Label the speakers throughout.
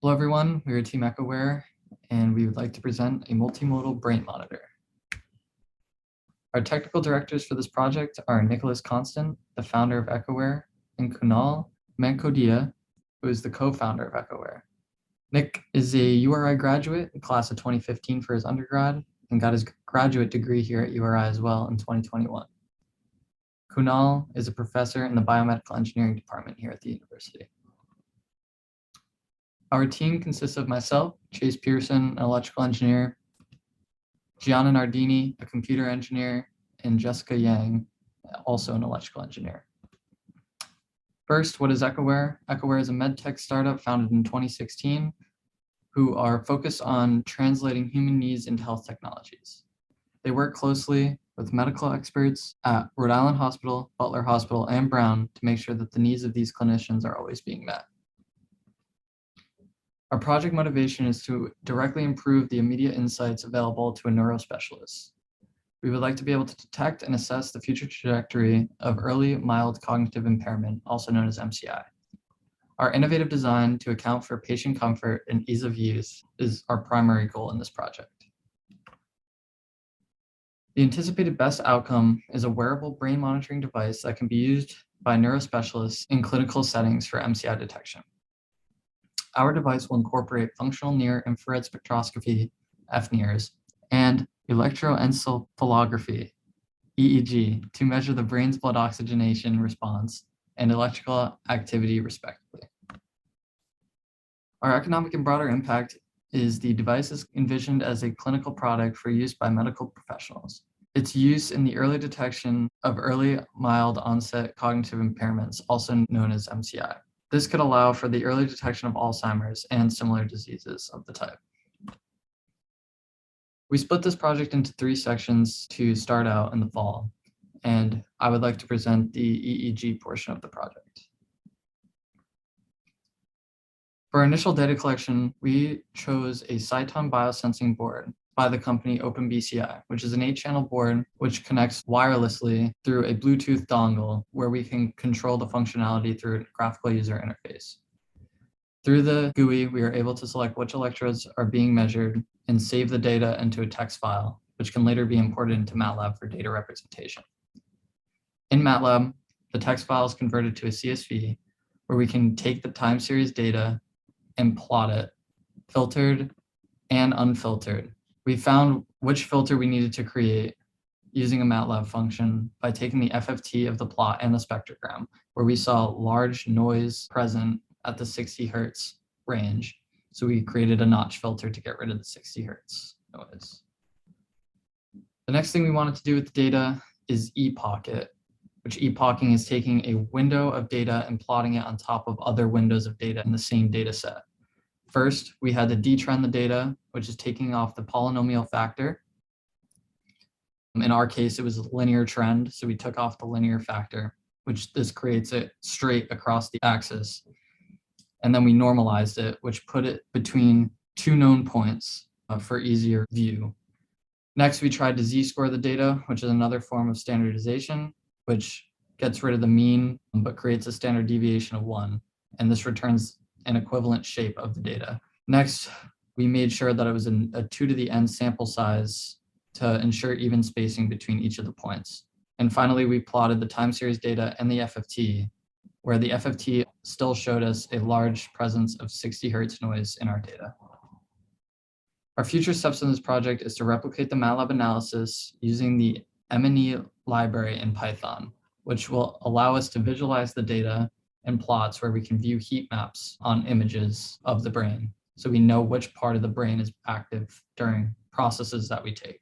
Speaker 1: Hello everyone, we are Team EchoWear, and we would like to present a multimodal brain monitor. Our technical directors for this project are Nicholas Constant, the founder of EchoWear, and Kunal Mankodia, who is the co-founder of EchoWear. Nick is a URI graduate, class of 2015 for his undergrad, and got his graduate degree here at URI as well in 2021. Kunal is a professor in the biomedical engineering department here at the university. Our team consists of myself, Chase Pearson, an electrical engineer, Gianna Nardini, a computer engineer, and Jessica Yang, also an electrical engineer. First, what is EchoWear? EchoWear is a medtech startup founded in 2016 who are focused on translating human needs into health technologies. They work closely with medical experts at Rhode Island Hospital, Butler Hospital, and Brown to make sure that the needs of these clinicians are always being met. Our project motivation is to directly improve the immediate insights available to a neurospecialist. We would like to be able to detect and assess the future trajectory of early mild cognitive impairment, also known as MCI. Our innovative design to account for patient comfort and ease of use is our primary goal in this project. The anticipated best outcome is a wearable brain monitoring device that can be used by neurospecialists in clinical settings for MCI detection. Our device will incorporate functional near-infrared spectroscopy, FNIRS, and electroencephalography, EEG, to measure the brain's blood oxygenation response and electrical activity, respectively. Our economic and broader impact is the device is envisioned as a clinical product for use by medical professionals. Its use in the early detection of early mild onset cognitive impairments, also known as MCI. This could allow for the early detection of Alzheimer's and similar diseases of the type. We split this project into 3 sections to start out in the fall, and I would like to present the EEG portion of the project. For our initial data collection, we chose a Cyton biosensing board by the company OpenBCI, which is an 8-channel board which connects wirelessly through a Bluetooth dongle where we can control the functionality through a graphical user interface. Through the GUI, we are able to select which electrodes are being measured and save the data into a text file, which can later be imported into MATLAB for data representation. In MATLAB, the text file is converted to a CSV where we can take the time series data and plot it, filtered and unfiltered. We found which filter we needed to create using a MATLAB function by taking the FFT of the plot and the spectrogram, where we saw large noise present at the 60 Hertz range. So we created a notch filter to get rid of the 60 Hertz noise. The next thing we wanted to do with the data is ePocket, which ePocketing is taking a window of data and plotting it on top of other windows of data in the same data set. First, we had to detrend the data, which is taking off the polynomial factor. In our case, it was a linear trend, so we took off the linear factor, which this creates it straight across the axis. And then we normalized it, which put it between 2 known points for easier view. Next, we tried to z-score the data, which is another form of standardization, which gets rid of the mean, but creates a standard deviation of 1. And this returns an equivalent shape of the data. Next, we made sure that it was a 2 to the n sample size to ensure even spacing between each of the points. And finally, we plotted the time series data and the FFT, where the FFT still showed us a large presence of 60 Hertz noise in our data. Our future steps in this project is to replicate the MATLAB analysis using the M&E library in Python, which will allow us to visualize the data and plots where we can view heat maps on images of the brain, so we know which part of the brain is active during processes that we take.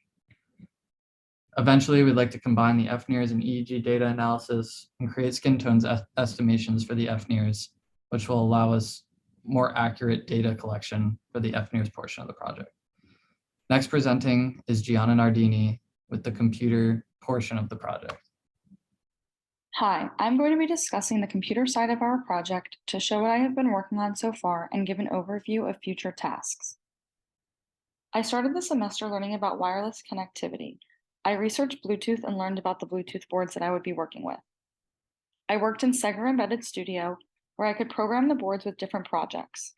Speaker 1: Eventually, we'd like to combine the FNIRS and EEG data analysis and create skin tones estimations for the FNIRS, which will allow us more accurate data collection for the FNIRS portion of the project. Next presenting is Gianna Nardini with the computer portion of the project.
Speaker 2: Hi, I'm going to be discussing the computer side of our project to show what I have been working on so far and give an overview of future tasks. I started the semester learning about wireless connectivity. I researched Bluetooth and learned about the Bluetooth boards that I would be working with. I worked in Segar Embedded Studio, where I could program the boards with different projects.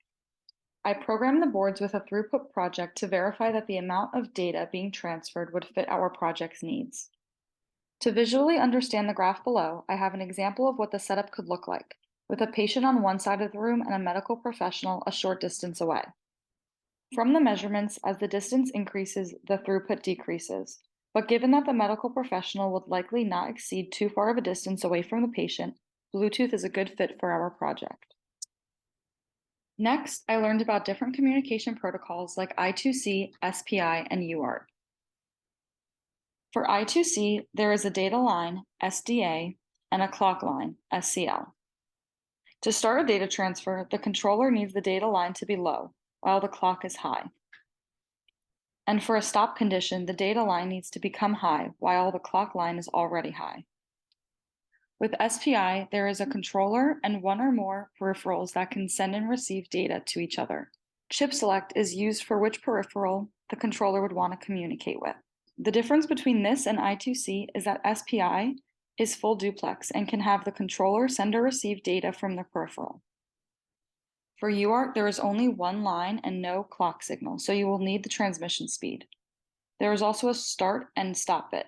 Speaker 2: I programmed the boards with a throughput project to verify that the amount of data being transferred would fit our project's needs. To visually understand the graph below, I have an example of what the setup could look like, with a patient on one side of the room and a medical professional a short distance away. From the measurements, as the distance increases, the throughput decreases. But given that the medical professional would likely not exceed too far of a distance away from the patient, Bluetooth is a good fit for our project. Next, I learned about different communication protocols like I2C, SPI, and UART. For I2C, there is a data line, SDA, and a clock line, SCL. To start a data transfer, the controller needs the data line to be low, while the clock is high. And for a stop condition, the data line needs to become high, while the clock line is already high. With SPI, there is a controller and one or more peripherals that can send and receive data to each other. Chip select is used for which peripheral the controller would want to communicate with. The difference between this and I2C is that SPI is full duplex and can have the controller send or receive data from the peripheral. For UART, there is only one line and no clock signal, so you will need the transmission speed. There is also a start and stop bit.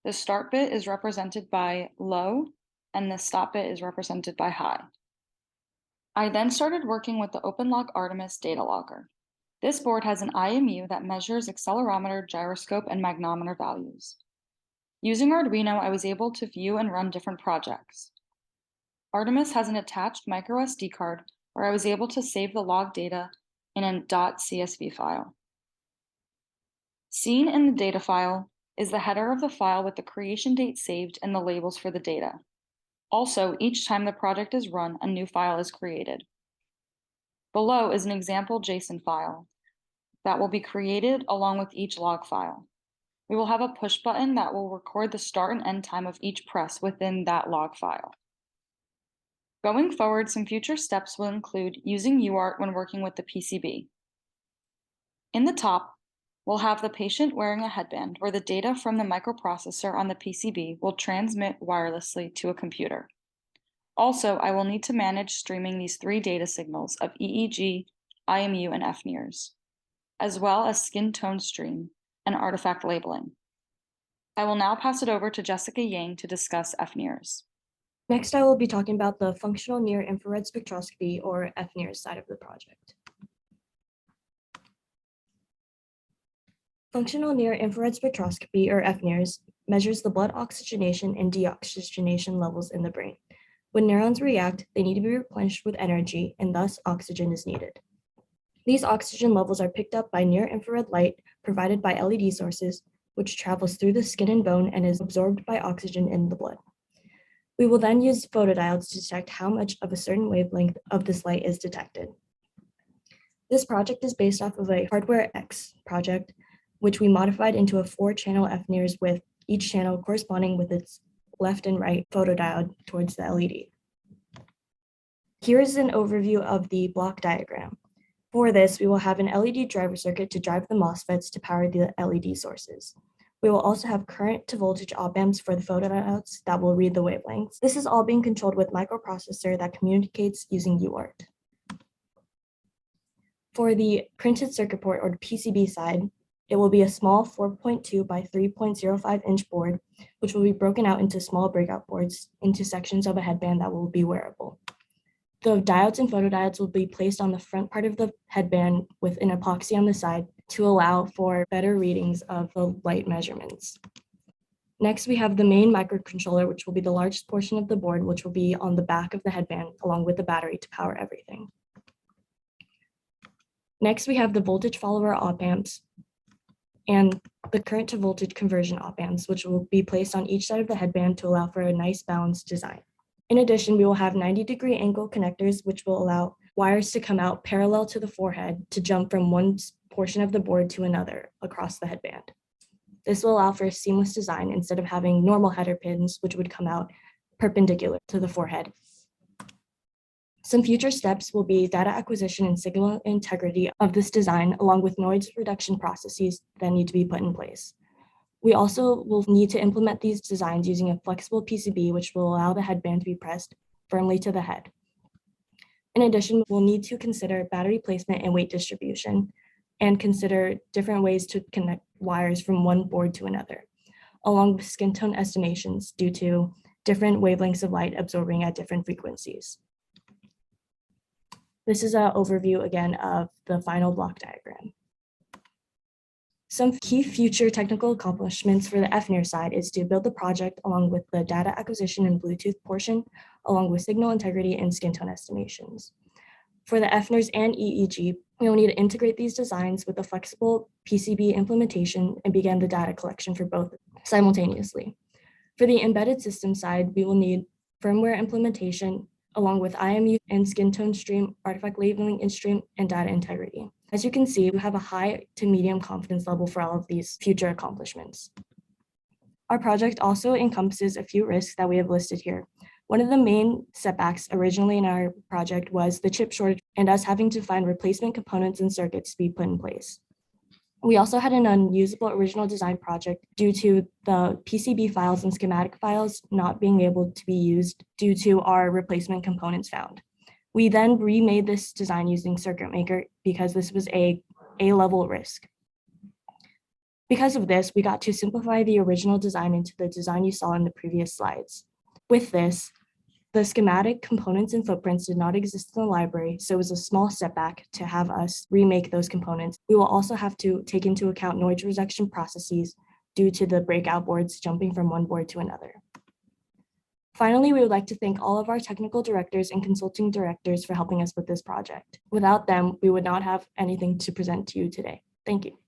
Speaker 2: The start bit is represented by low, and the stop bit is represented by high. I then started working with the OpenLog Artemis data logger. This board has an IMU that measures accelerometer, gyroscope, and magnometer values. Using Arduino, I was able to view and run different projects. Artemis has an attached microSD card where I was able to save the log data in a .csv file. Seen in the data file is the header of the file with the creation date saved and the labels for the data. Also, each time the project is run, a new file is created. Below is an example JSON file that will be created along with each log file. We will have a push button that will record the start and end time of each press within that log file. Going forward, some future steps will include using UART when working with the PCB. In the top, we'll have the patient wearing a headband where the data from the microprocessor on the PCB will transmit wirelessly to a computer. Also, I will need to manage streaming these three data signals of EEG, IMU, and FNIRS, as well as skin tone stream and artifact labeling. I will now pass it over to Jessica Yang to discuss FNIRS.
Speaker 3: Next, I will be talking about the functional near-infrared spectroscopy, or FNIRS, side of the project. Functional near-infrared spectroscopy, or FNIRS, measures the blood oxygenation and deoxygenation levels in the brain. When neurons react, they need to be replenished with energy, and thus oxygen is needed. These oxygen levels are picked up by near-infrared light provided by LED sources, which travels through the skin and bone and is absorbed by oxygen in the blood. We will then use photodiodes to detect how much of a certain wavelength of this light is detected. This project is based off of a Hardware X project, which we modified into a 4-channel FNIRS with each channel corresponding with its left and right photodiode towards the LED. Here is an overview of the block diagram. For this, we will have an LED driver circuit to drive the MOSFETs to power the LED sources. We will also have current to voltage op-amps for the photodiodes that will read the wavelengths. This is all being controlled with microprocessor that communicates using UART. For the printed circuit board, or PCB side, it will be a small 4.2 by 3.05 inch board, which will be broken out into small breakout boards into sections of a headband that will be wearable. The diodes and photodiodes will be placed on the front part of the headband with an epoxy on the side to allow for better readings of the light measurements. Next, we have the main microcontroller, which will be the largest portion of the board, which will be on the back of the headband along with the battery to power everything. Next, we have the voltage follower op-amps and the current to voltage conversion op-amps, which will be placed on each side of the headband to allow for a nice balanced design. In addition, we will have 90-degree angle connectors, which will allow wires to come out parallel to the forehead to jump from one portion of the board to another across the headband. This will allow for a seamless design instead of having normal header pins, which would come out perpendicular to the forehead. Some future steps will be data acquisition and signal integrity of this design, along with noise reduction processes that need to be put in place. We also will need to implement these designs using a flexible PCB, which will allow the headband to be pressed firmly to the head. In addition, we'll need to consider battery placement and weight distribution, and consider different ways to connect wires from one board to another, along with skin tone estimations due to different wavelengths of light absorbing at different frequencies. This is an overview again of the final block diagram. Some key future technical accomplishments for the FNIR side is to build the project along with the data acquisition and Bluetooth portion, along with signal integrity and skin tone estimations. For the FNIRs and EEG, we will need to integrate these designs with a flexible PCB implementation and begin the data collection for both simultaneously. For the embedded system side, we will need firmware implementation along with IMU and skin tone stream, artifact labeling in stream, and data integrity. As you can see, we have a high to medium confidence level for all of these future accomplishments. Our project also encompasses a few risks that we have listed here. One of the main setbacks originally in our project was the chip shortage and us having to find replacement components and circuits to be put in place. We also had an unusable original design project due to the PCB files and schematic files not being able to be used due to our replacement components found. We then remade this design using Circuit Maker because this was a A-level risk. Because of this, we got to simplify the original design into the design you saw in the previous slides. With this, the schematic components and footprints did not exist in the library, so it was a small setback to have us remake those components. We will also have to take into account noise reduction processes due to the breakout boards jumping from one board to another. Finally, we would like to thank all of our technical directors and consulting directors for helping us with this project. Without them, we would not have anything to present to you today. Thank you.